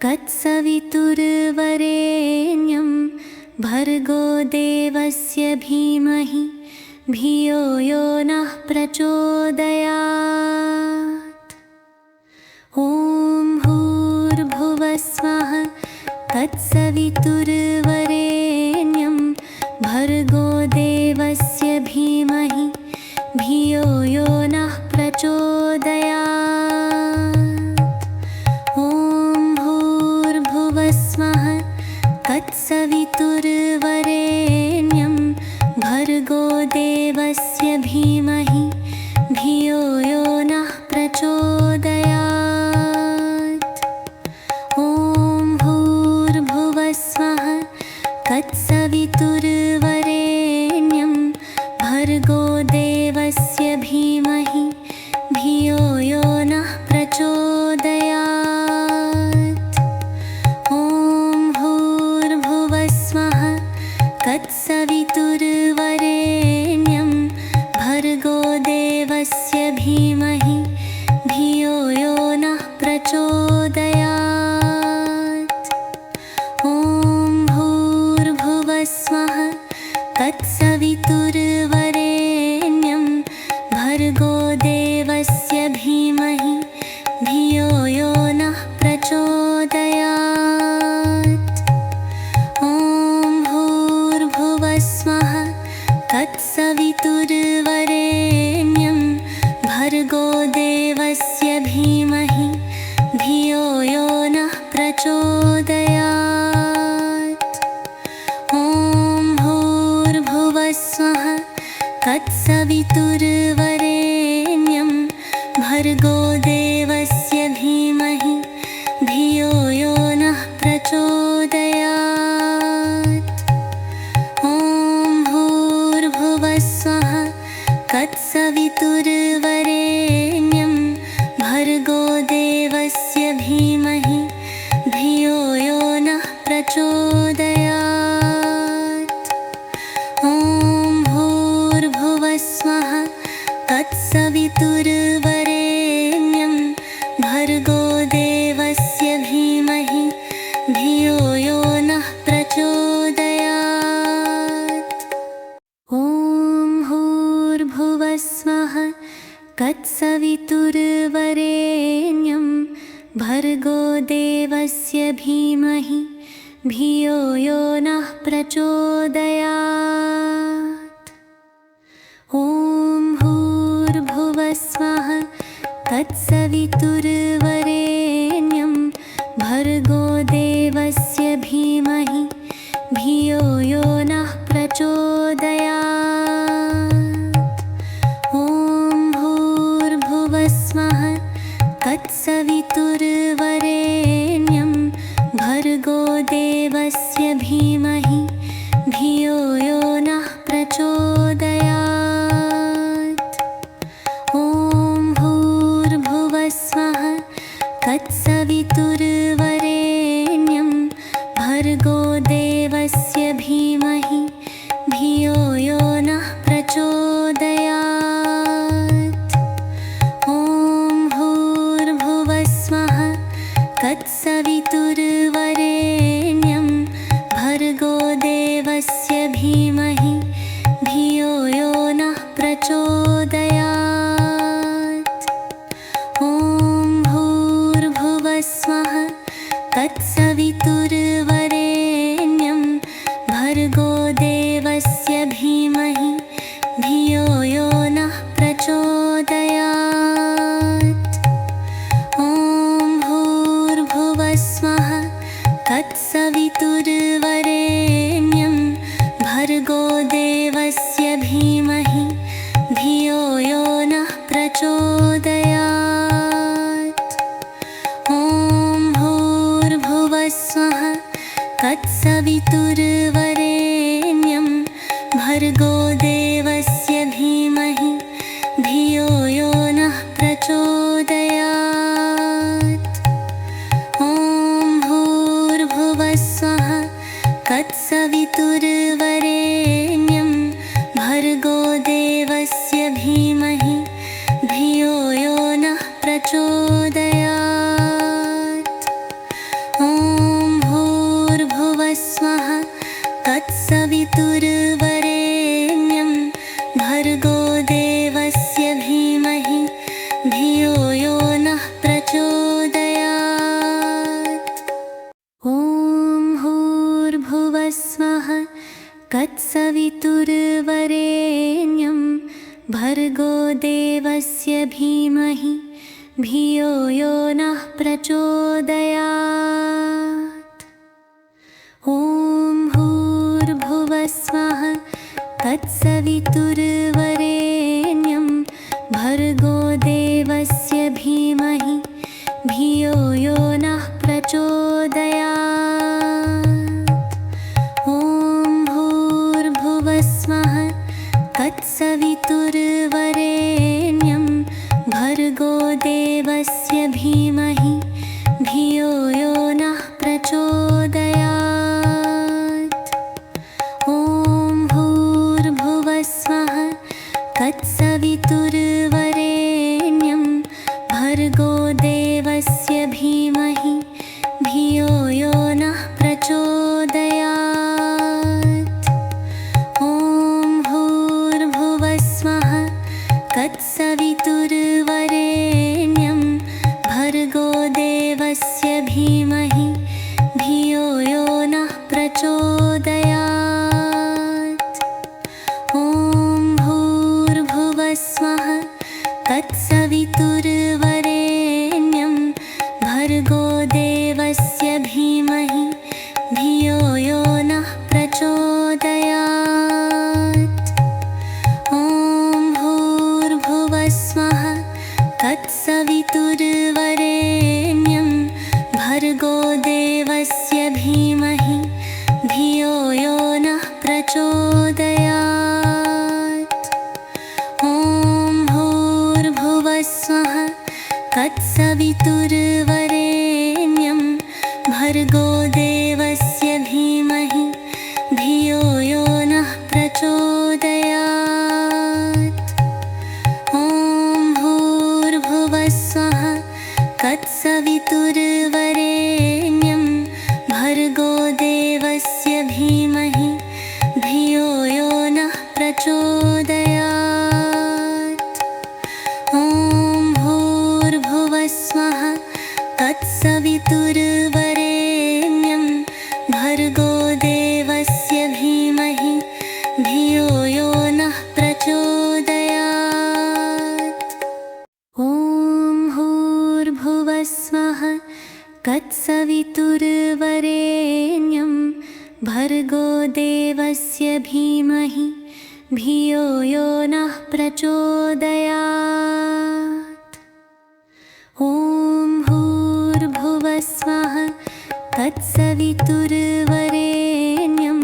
तत्सवितुर्वरेण्यं भर्गो देवस्य धीमहि धियो यो नः प्रचोदयात्। ॐ भूर्भुवः स्वः तत्सवितुर्वरेण्यं भर्गो देवस्य धीमहि धियो यो नः प्रचोदयात्। ॐ भूर्भुवः स्वः तत्सवितुर्वरेण्यं भर्गो देवस्य धीमहि धियो यो नः प्रचोदयात्। ॐ भूर्भुवः स्वः तत्सवितुर्वरेण्यं भर्गो देवस्य धीमहि धियो यो नः प्रचोदयात्। ॐ भूर्भुवः स्वः तत्सवितुर्वरेण्यं भर्गो देवस्य धीमहि धियो यो नः प्रचोदयात्। ॐ भूर्भुवः स्वः तत्सवितुर्वरेण्यं भर्गो देवस्य धीमहि धियो यो नः प्रचोदयात्। ॐ भूर्भुवः स्वः तत्सवितुर्वरेण्यं भर्गो देवस्य धीमहि धियो यो नः प्रचोदयात्। ॐ भूर्भुवः स्वः तत्सवितुर्वरेण्यं भर्गो देवस्य धीमहि धियो यो नः प्रचोदयात्। ॐ भूर्भुवः स्वः तत्सवितुर्वरेण्यं भर्गो देवस्य धीमहि धियो यो नः प्रचोदयात्। ॐ भूर्भुवः स्वः तत्सवितुर्वरेण्यं भर्गो देवस्य धीमहि धियो यो नः प्रचोदयात्। ॐ भूर्भुवः स्वः तत्सवितुर्वरेण्यं भर्गो देवस्य धीमहि धियो यो नः प्रचोदयात्। ॐ भूर्भुवः स्वः तत्सवितुर्वरेण्यं भर्गो देवस्य धीमहि धियो यो नः प्रचोदयात्। ॐ भूर्भुवः स्वः तत्सवितुर्वरेण्यं भर्गो देवस्य धीमहि धियो यो नः प्रचोदयात्। ॐ भूर्भुवः स्वः तत्सवितुर्वरेण्यं भर्गो देवस्य धीमहि धियो यो नः प्रचोदयात्। ॐ भूर्भुवः स्वः तत्सवितुर्वरेण्यं भर्गो देवस्य धीमहि धियो यो नः प्रचोदयात्। ॐ भूर्भुवः स्वः तत्सवितुर्वरेण्यं भर्गो देवस्य धीमहि धियो यो नः प्रचोदयात्। ॐ भूर्भुवः स्वः तत्सवितुर्वरेण्यं भर्गो देवस्य धीमहि धियो यो नः प्रचोदयात्। ॐ भूर्भुवः स्वः तत्सवितुर्वरेण्यं भर्गो देवस्य धीमहि धियो यो नः प्रचोदयात्। ॐ भूर्भुवः स्वः तत्सवितुर्वरेण्यं भर्गो देवस्य धीमहि धियो यो नः प्रचोदयात्। ॐ धियो यो नः प्रचोदयात्। ॐ भूर्भुवस्वः तत्सवितुर्वरेण्यं भर्गो देवस्य धीमहि धियो यो नः प्रचोदयात्। ॐ भूर्भुवस्वः तत्सवितुर्वरेण्यं भर्गो देवस्य धीमहि धियो यो नः प्रचोदयात्। ॐ भूर्भुवस्वः तत्सवितुर्वरेण्यं भर्गो देवस्य धीमहि धियो यो नः प्रचोदयात्। ॐ भूर्भुवस्वः तत्सवितुर्वरेण्यं भर्गो देवस्य धीमहि धियो यो नः प्रचोदयात्। ॐ भूर्भुवस्वः तत्सवितुर्वरेण्यं भर्गो देवस्य धीमहि धियो यो नः प्रचोदयात्। ॐ भूर्भुवस्वः तत्सवितुर्वरेण्यं भर्गो देवस्य धीमहि धियो यो नः प्रचोदयात्। ॐ भूर्भुवस्वः तत्सवितुर्वरेण्यं भर्गो देवस्य धीमहि धियो यो नः प्रचोदयात्। ॐ भूर्भुवस्वः तत्सवितुर्वरेण्यं भर्गो देवस्य धीमहि धियो यो नः प्रचोदयात्। ॐ भूर्भुवस्वः तत्सवितुर्वरेण्यं भर्गो देवस्य धीमहि धियो यो नः प्रचोदयात्। ॐ भूर्भुवस्वः तत्सवितुर्वरेण्यं भर्गो देवस्य धीमहि धियो यो नः प्रचोदयात्। ॐ भूर्भुवस्वः तत्सवितुर्वरेण्यं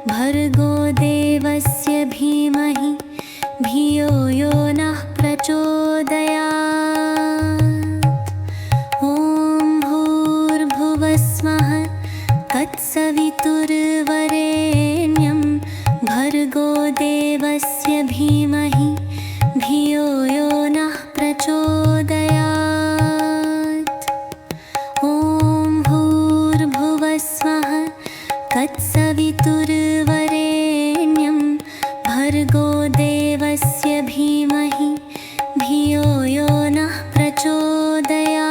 भर्गो देवस्य धीमहि धियो यो नः प्रचोदयात्। ॐ भूर्भुवस्वः तत्सवितुर्वरेण्यं भर्गो देवस्य धीमहि धियो यो नः प्रचोदयात्। ॐ भूर्भुवस्वः तत्सवितुर्वरेण्यं भर्गो देवस्य धीमहि धियो यो नः प्रचोदयात्।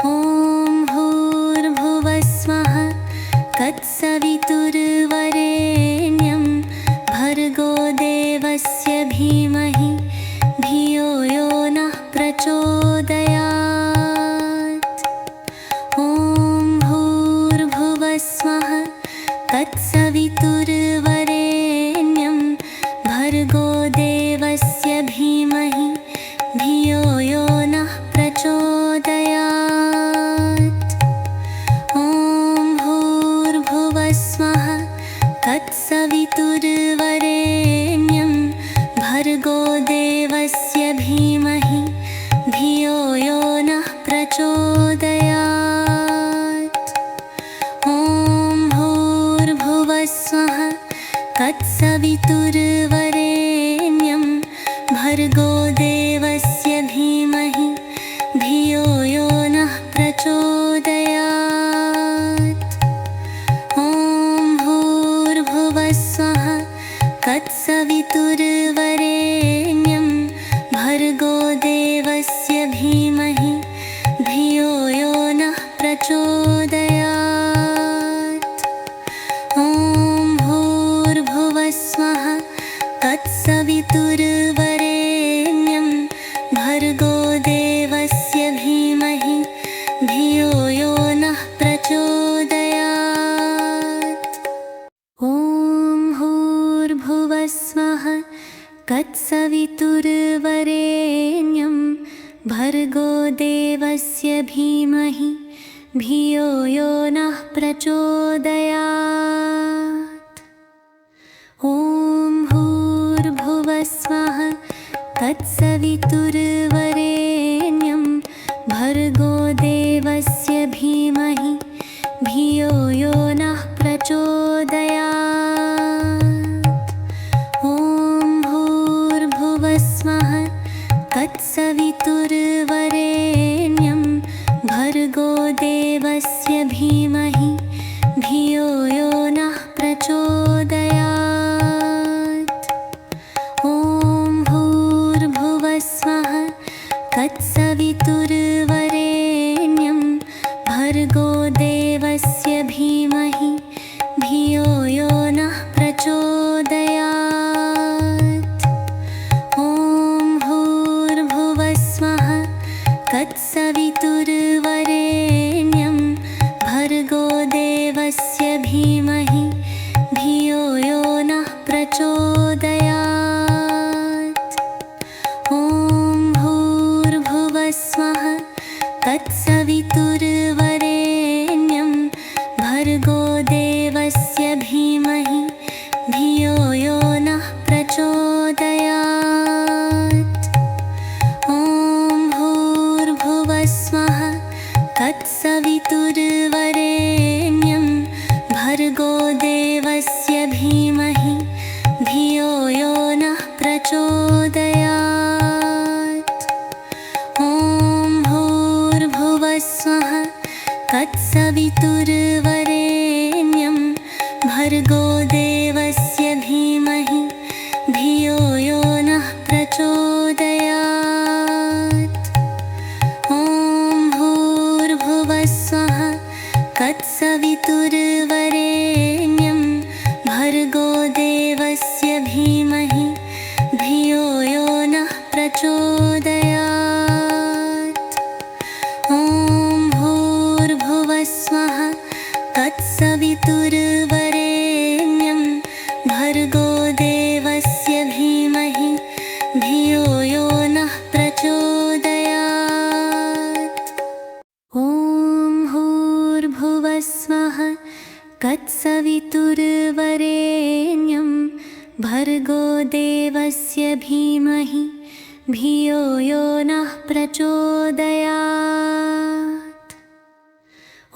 ॐ भूर्भुवस्वः तत्सवितुर्वरेण्यं भर्गो देवस्य धीमहि धियो यो नः प्रचोदयात्। ॐ भूर्भुवस्वः तत्सवितुर्वरेण्यं भर्गो देवस्य धीमहि धियो यो नः प्रचोदयात्। ॐ भूर्भुवस्वः तत्सवितुर्वरेण्यं भर्गो देवस्य धीमहि धियो यो नः प्रचोदयात्। ॐ भूर्भुवस्वः तत्सवितुर्वरेण्यं भर्गो देवस्य धीमहि धियो यो नः प्रचोदयात्। ॐ भूर्भुवस्वः तत्सवितुर्वरेण्यं भर्गो देवस्य धीमहि धियो यो नः प्रचोदयात्। ॐ भूर्भुवस्वः तत्सवितुर्वरेण्यं भर्गो भर्गो देवस्य धीमहि धियो यो नः प्रचोदयात्। ॐ भूर्भुवः स्वः तत्सवितुर्वरेण्यं भर्गो देवस्य धीमहि धियो यो नः प्रचोदयात्। ॐ भूर्भुवः स्वः तत्सवितुर्वरेण्यं भर्गो देवस्य धीमहि धियो यो नः प्रचोदयात्। ॐ भूर्भुवः स्वः तत्सवितुर्वरेण्यं भर्गो देवस्य धीमहि धियो यो नः प्रचोदयात्। ॐ भूर्भुवः स्वः तत्सवितुर्वरेण्यं भर्गो देवस्य धीमहि धियो यो नः प्रचोदयात्। ॐ भूर्भुवः स्वः तत्सवितुर्वरेण्यं भर्गो देवस्य धीमहि धियो यो नः प्रचोदयात्। ॐ भूर्भुवः स्वः तत्सवितुर्वरेण्यं भर्गो देवस्य धीमहि धियो यो नः प्रचोदयात्। ॐ भूर्भुवः स्वः तत्सवितुर्वरेण्यं भर्गो देवस्य धीमहि धियो यो नः प्रचोदयात्। ॐ भूर्भुवः स्वः तत्सवितुर्वरेण्यं भर्गो देवस्य धीमहि धियो यो नः प्रचोदयात्। ॐ भूर्भुवः स्वः तत्सवितुर्वरेण्यं भर्गो देवस्य धीमहि धियो यो नः प्रचोदयात्। ॐ भूर्भुवः स्वः तत्सवितुर्वरेण्यं भर्गो देवस्य धीमहि धियो यो नः प्रचोदयात्।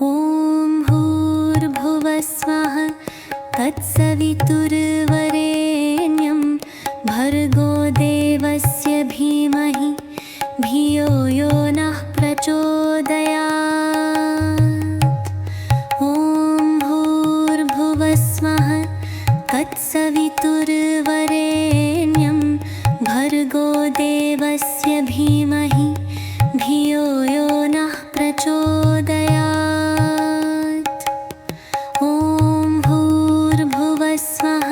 ॐ भूर्भुवः स्वः तत्सवितुर्वरेण्यं भर्गो देवस्य धीमहि धियो यो नः प्रचोदयात्। ॐ भूर्भुवः स्वः तत्सवितुर्वरेण्यं भर्गो देवस्य धीमहि धियो यो नः प्रचोदयात्। ॐ भूर्भुवः स्वः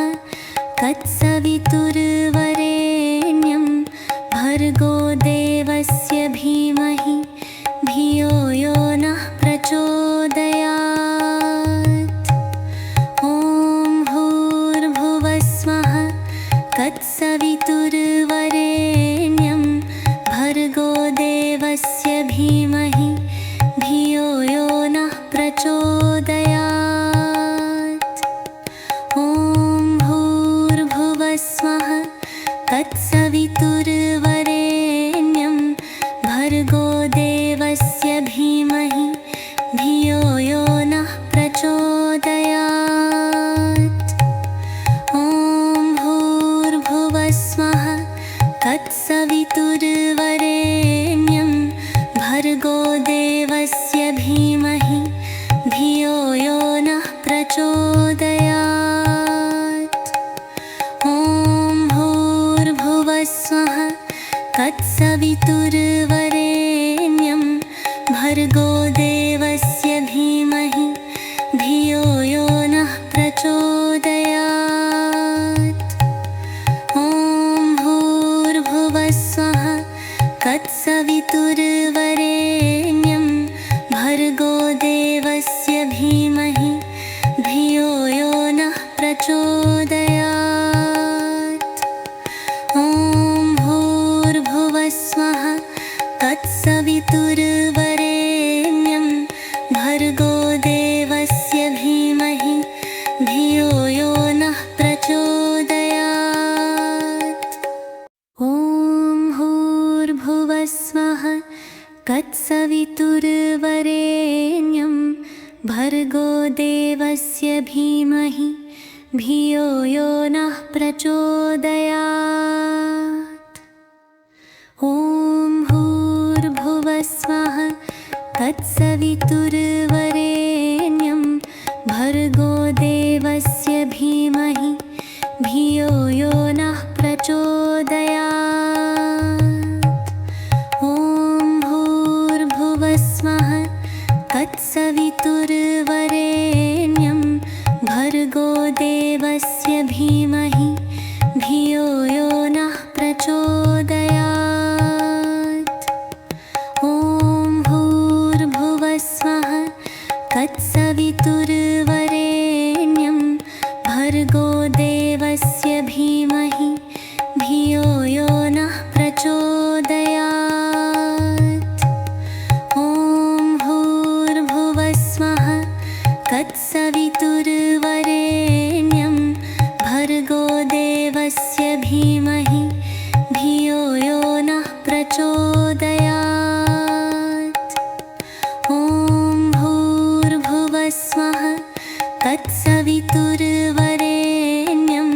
तत्सवितुर्वरेण्यं भर्गो देवस्य धीमहि धियो यो नः प्रचोदयात्। ॐ भूर्भुवः स्वः तत्सवितुर्वरेण्यं भर्गो देवस्य धीमहि धियो यो नः प्रचोदयात्। ॐ भूर्भुवः स्वः तत्सवितुर्वरेण्यं भर्गो देवस्य धीमहि धियो यो नः प्रचोदयात्। ॐ भूर्भुवः स्वः तत्सवितुर्वरेण्यं भर्गो देवस्य धीमहि धियो यो नः प्रचोदयात्। ॐ भूर्भुवः स्वः तत्सवितुर्वरेण्यं भर्गो देवस्य धीमहि धियो यो नः प्रचोदयात्। ॐ भूर्भुवः स्वः तत्सवितुर्वरेण्यं भर्गो देवस्य धीमहि धियो यो नः प्रचोदयात्। ॐ भूर्भुवः स्वः तत्सवितुर्वरेण्यं भर्गो देवस्य धीमहि धियो यो नः प्रचोदयात्। ॐ भूर्भुवस्वः तत्सवितुर्वरेण्यं भर्गो देवस्य धीमहि धियो यो नः प्रचोदयात्। ॐ भूर्भुवस्वः तत्सवितुर्वरेण्यं भर्गो देवस्य धीमहि धियो यो नः प्रचोदयात्। ॐ भूर्भुवस्वः तत्सवितुर्वरेण्यं भर्गो देवस्य धीमहि धियो यो नः प्रचोदयात्। ॐ भूर्भुवस्वः तत्सवितुर्वरेण्यं भर्गो देवस्य धीमहि धियो यो नः प्रचोदयात्। ॐ भूर्भुवस्वः तत्सवितुर्वरेण्यं भर्गो देवस्य धीमहि धियो यो नः प्रचोदयात्। ॐ भूर्भुवस्वः तत्सवितुर्वरेण्यं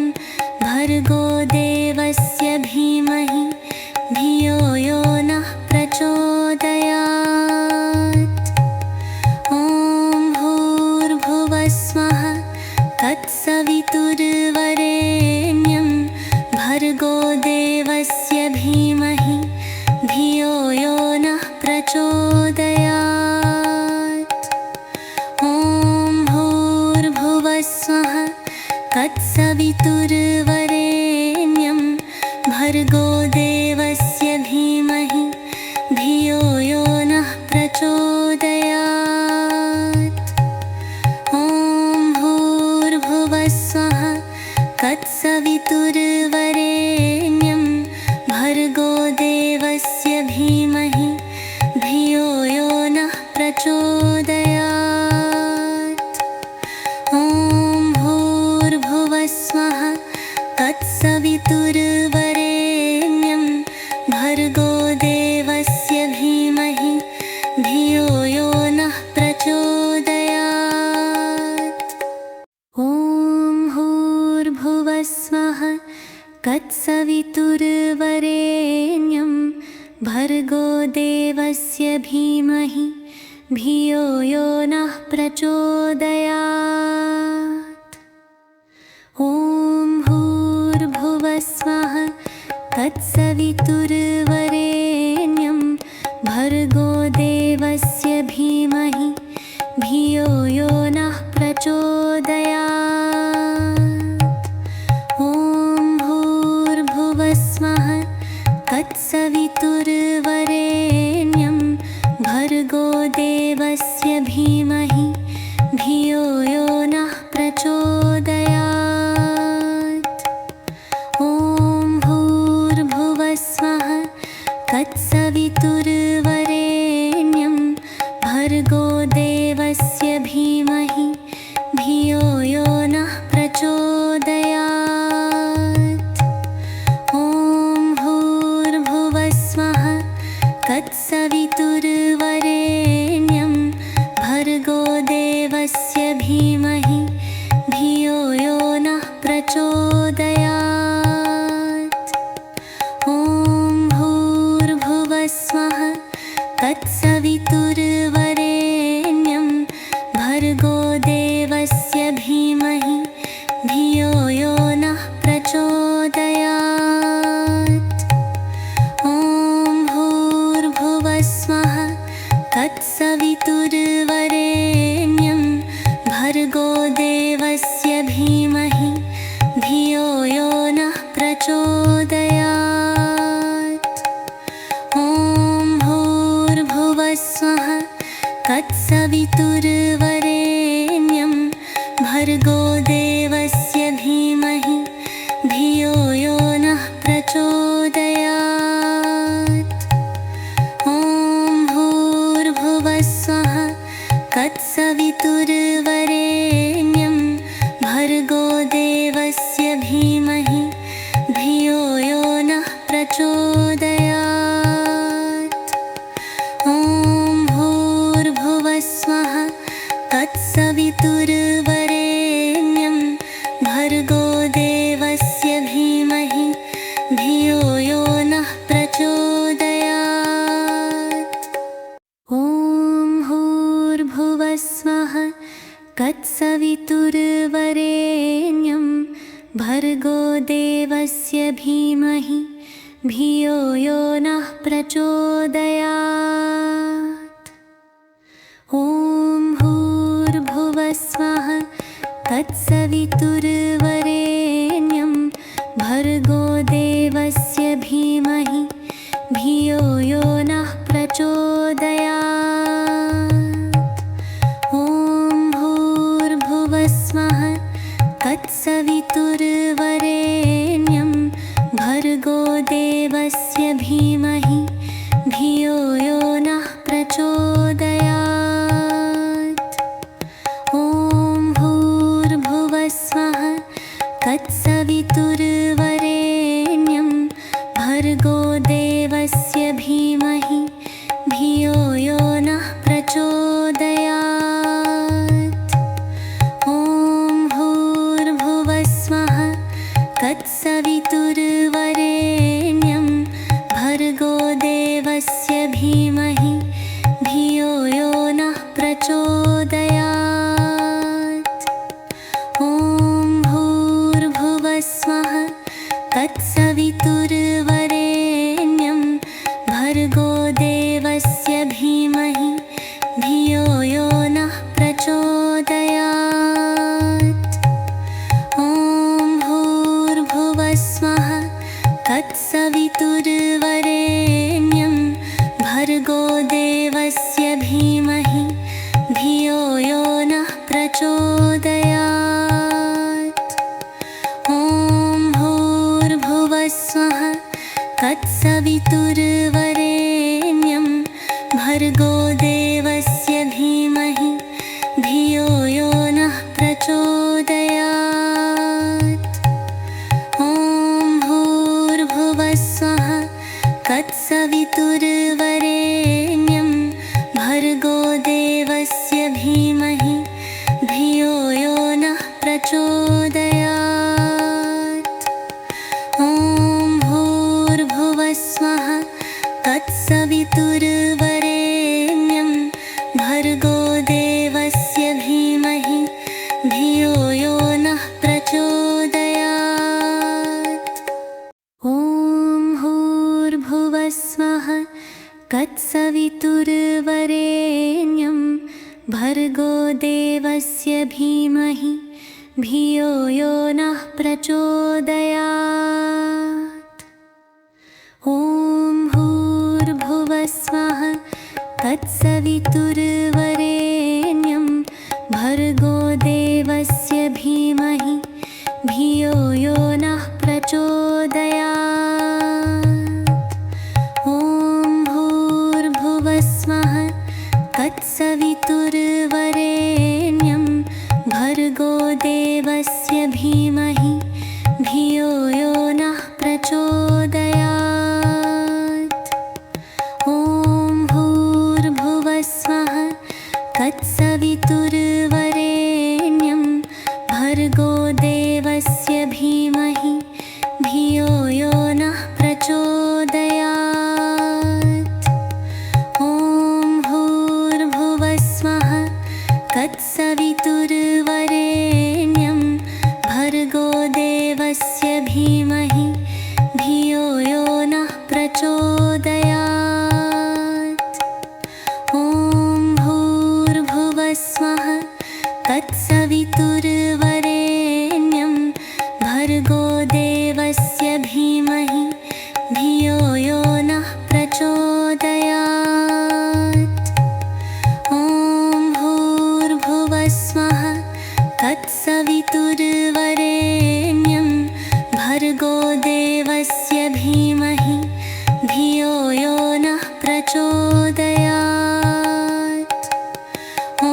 भर्गो देवस्य धीमहि धियो यो नः प्रचोदयात्। ॐ भूर्भुवस्वः तत्सवितुर्वरेण्यं भर्गो देवस्य धीमहि धियो यो नः प्रचोदयात्। ॐ भूर्भुवस्वः तत्सवितुर्वरेण्यं भर्गो देवस्य धीमहि धियो यो नः प्रचोदयात्। ॐ भूर्भुवस्वः तत्सवितुर्वरेण्यं भर्गो देवस्य धीमहि धियो यो नः प्रचोदयात्। ॐ भूर्भुवस्वः तत्सवितुर्वरेण्यं भर्गो देवस्य धीमहि धियो यो नः प्रचोदयात्। ॐ भूर्भुवस्वः तत्सवितुर्वरेण्यं भर्गो देवस्य धीमहि धियो यो नः प्रचोदयात्। ॐ भूर्भुवस्वः तत्सवितुर्वरेण्यं भर्गो देवस्य धीमहि धियो यो नः प्रचोदयात्। ॐ भूर्भुवस्वः तत्सवितुर्वरेण्यं भर्गो देवस्य धीमहि धियो यो नः प्रचोदयात्। ॐ भूर्भुवस्वः तत्सवितुर्वरेण्यं भर्गो देवस्य धीमहि धियो यो नः प्रचोदयात्। ॐ भूर्भुवस्वः तत्सवितुर्वरेण्यं भर्गो देवस्य धीमहि धियो यो नः प्रचोदयात्। ॐ भूर्भुवस्वः तत्सवितुर्वरेण्यं भर्गो देवस्य धीमहि धियो यो नः प्रचोदयात्। ॐ भूर्भुवस्वः तत्सवितुर्वरेण्यं भर्गो देवस्य धीमहि धियो यो नः प्रचोदयात्। ॐ भूर्भुवस्वः तत्सवितुर्वरेण्यं भर्गो देवस्य धीमहि धियो यो नः प्रचोदयात्। ॐ तत्सवितुर्वरेण्यं भर्गो देवस्य धीमहि धियो यो नः प्रचोदयात्। ॐ भूर्भुवः स्वः तत्सवितुर्वरेण्यं भर्गो देवस्य धीमहि धियो यो नः प्रचोदयात्। ॐ भूर्भुवः स्वः तत्सवितुर्वरेण्यं भर्गो देवस्य धीमहि धियो यो नः प्रचोदयात्। ॐ भूर्भुवः स्वः तत्सवितुर्वरेण्यं भर्गो देवस्य धीमहि धियो यो नः प्रचोदयात्। ॐ भूर्भुवः स्वः तत्सवितुर्वरेण्यं भर्गो देवस्य धीमहि धियो यो नः प्रचोदयात्। ॐ भूर्भुवः स्वः तत्सवितुर्वरेण्यं भर्गो देवस्य धीमहि धियो यो नः प्रचोदयात्। ॐ भूर्भुवः स्वः तत्सवितुर्वरेण्यं भर्गो देवस्य धीमहि धियो यो नः प्रचोदयात्। ॐ भूर्भुवः स्वः तत्सवितुर्वरेण्यं भर्गो देवस्य धीमहि धियो यो नः प्रचोदयात्। ॐ भूर्भुवः स्वः तत्सवितुर्वरेण्यं भर्गो देवस्य धीमहि धियो यो नः प्रचोदयात्। ॐ भूर्भुवः स्वः तत्सवितुर्वरेण्यं भर्गो देवस्य धीमहि धियो यो नः प्रचोदयात्। ॐ भूर्भुवः स्वः तत्सवितुर्वरेण्यं भर्गो देवस्य धीमहि धियो यो नः प्रचोदयात्। ॐ भूर्भुवः स्वः तत्सवितुर्वरेण्यं भर्गो देवस्य धीमहि धियो यो नः प्रचोदयात्। ॐ भूर्भुवः स्वः तत्सवितुर्वरेण्यं भर्गो देवस्य धीमहि धियो यो नः प्रचोदयात्। ॐ भूर्भुवः स्वः तत्सवितुर्वरेण्यं भर्गो देवस्य धीमहि धियो यो नः प्रचोदयात्। ॐ भूर्भुवः स्वः तत्सवितुर्वरेण्यं भर्गो देवस्य धीमहि धियो यो नः प्रचोदयात्। ॐ भूर्भुवः स्वः तत्सवितुर्वरेण्यं भर्गो देवस्य धीमहि धियो यो नः प्रचोदयात्। ॐ भूर्भुवः स्वः तत्सवितुर्वरेण्यं भर्गो देवस्य धीमहि धियो यो नः प्रचोदयात्। ॐ भूर्भुवः स्वः तत्सवितुर्वरेण्यं भर्गो देवस्य धीमहि धियो यो नः प्रचोदयात्। ॐ भूर्भुवः स्वः तत्सवितुर्वरेण्यं भर्गो देवस्य धीमहि धियो यो नः प्रचोदयात्। ॐ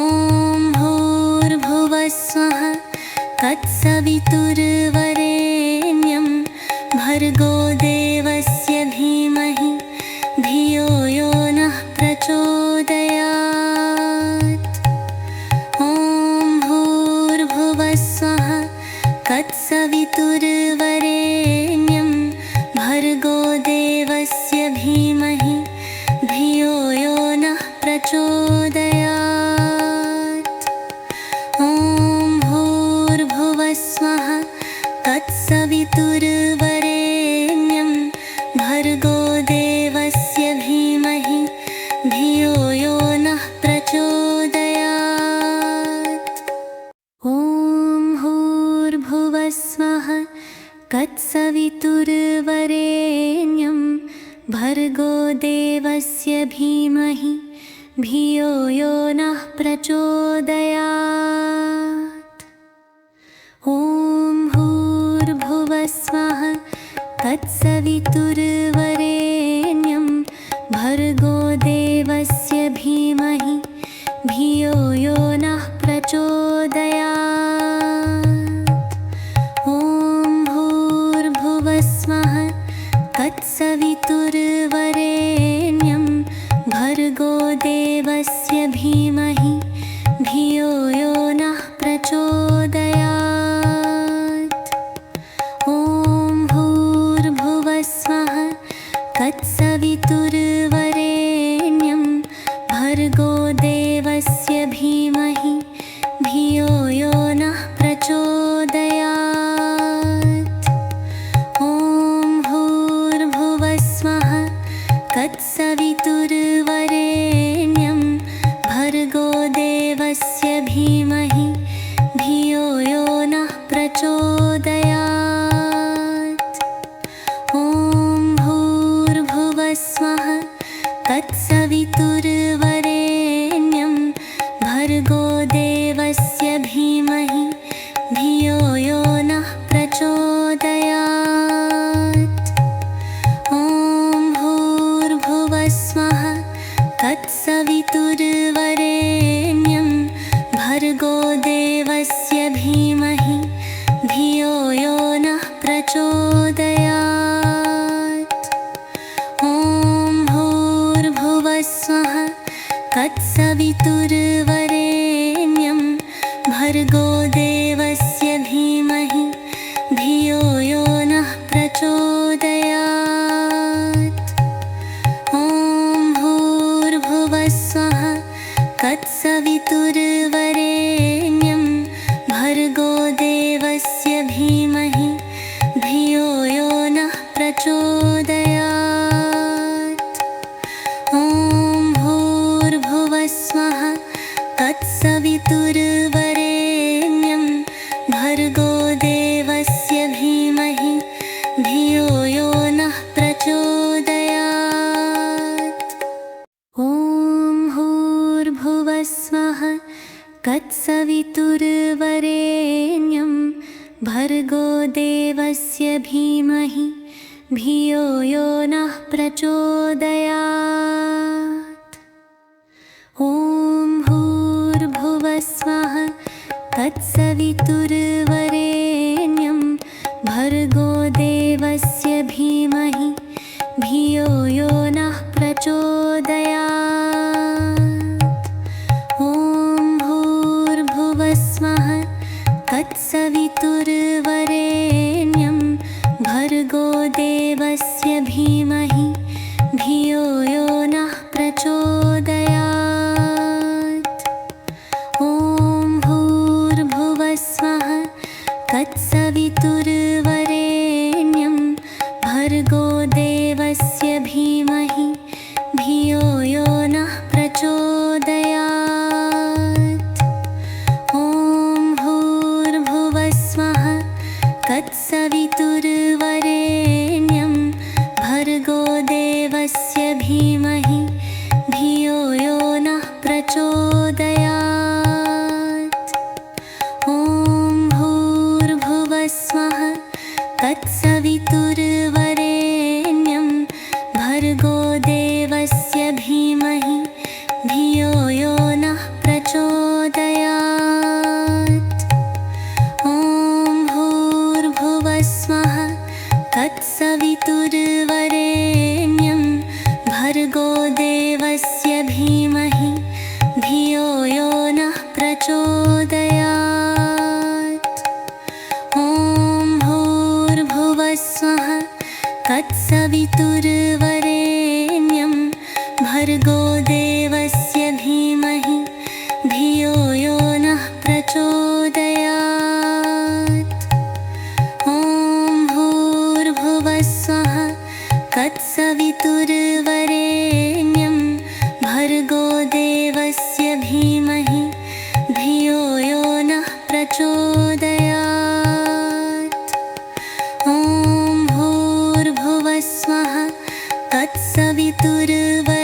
धियो यो नः प्रचोदयात्। ॐ भूर्भुवस्वः तत्सवितुर्वरेण्यं भर्गो देवस्य धीमहि धियो यो नः प्रचोदयात्। ॐ भूर्भुवस्वः तत्सवितुर्वरेण्यं भर्गो देवस्य धीमहि धियो यो नः प्रचोदयात्। ॐ भूर्भुवस्वः तत्सवितुर्वरेण्यं भर्गो देवस्य धीमहि धियो यो नः प्रचोदयात्। ॐ भूर्भुवस्वः तत्सवितुर्वरेण्यं भर्गो देवस्य धीमहि धियो यो नः प्रचोदयात्। ॐ भूर्भुवस्वः तत्सवितुर्वरेण्यं भर्गो देवस्य धीमहि धियो यो नः प्रचोदयात्। ॐ भूर्भुवस्वः तत्सवितुर्वरेण्यं भर्गो देवस्य धीमहि धियो यो नः प्रचोदयात्। ॐ भूर्भुवस्वः तत्सवितुर्वरेण्यं भर्गो देवस्य धीमहि धियो यो नः प्रचोदयात्। ॐ भूर्भुवस्वः तत्सवितुर्वरेण्यं भर्गो देवस्य धीमहि धियो यो नः प्रचोदयात्। ॐ भूर्भुवस्वः तत्सवितुर्वरेण्यं भर्गो देवस्य धीमहि धियो यो नः प्रचोदयात्। ॐ भूर्भुवस्वः तत्सवितुर्वरेण्यं भर्गो देवस्य धीमहि धियो यो नः प्रचोदयात्। ॐ भूर्भुवस्वः तत्सवितुर्वरेण्यं भर्गो देवस्य धीमहि धियो यो नः प्रचोदयात्। ॐ भूर्भुवस्वः तत्सवितुर्वरेण्यं भर्गो देवस्य धीमहि धियो यो नः प्रचोदयात्। ॐ भूर्भुवस्वः तत्सवितुर्वरेण्यं भर्गो देवस्य धीमहि धियो यो नः प्रचोदयात्। ॐ भूर्भुवस्वः तत्सवितुर्वरेण्यं भर्गो देवस्य धीमहि धियो यो नः प्रचोदयात्। ॐ भूर्भुवस्वः तत्सवितुर्वरेण्यं भर्गो देवस्य धीमहि धियो यो नः प्रचोदयात्। ॐ भूर्भुवस्वः तत्सवितुर्वरेण्यं भर्गो देवस्य धीमहि धियो यो नः प्रचोदयात्। ॐ भूर्भुवस्वः तत्सवितुर्वरेण्यं भर्गो देवस्य धीमहि धियो यो नः प्रचोदयात्। ॐ भूर्भुवस्वः तत्सवितुर्वरेण्यं भर्गो देवस्य धीमहि धियो यो नः प्रचोदयात्। ॐ भूर्भुवस्वः तत्सवितुर्वरेण्यं भर्गो देवस्य धीमहि धियो यो नः प्रचोदयात्। ॐ भूर्भुवः स्वः तत्सवितुर्वरेण्यं